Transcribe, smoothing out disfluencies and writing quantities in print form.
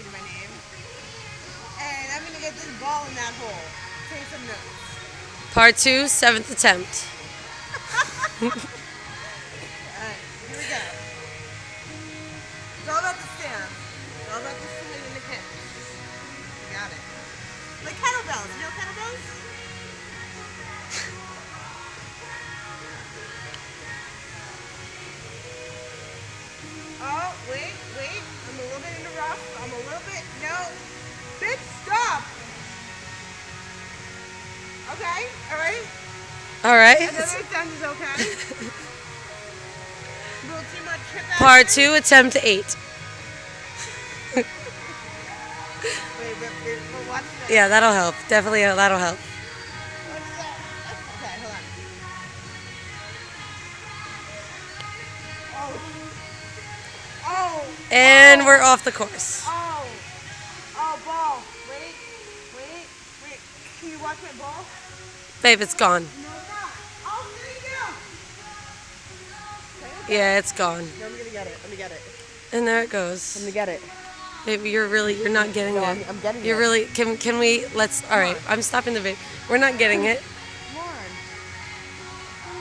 change my name. And I'm gonna get this ball in that hole. Take some notes. Part 2, 7th attempt. Alright, here we go. It's all about the stance. It's all about the swing and the kick. You got it. Like kettlebells. You know kettlebells? Oh, wait. I'm a little bit in the rough. No. Bitch, stop. Okay, alright. Alright. Another attempt is okay. A little too much trip action. Part 2, attempt 8. Wait, watch that. Yeah, that'll help. Definitely, that'll help. What's that? Okay, hold on. Oh. And we're off the course. Oh, ball. Wait. Can you watch my ball? Babe, it's gone. No, it's not. Oh, there you go. Yeah, it's gone. No, I'm gonna get it. And there it goes. I'm gonna get it. Babe, you're not getting No, it. I'm getting You're it. really, can we, let's, all right, I'm stopping the video. We're not getting it.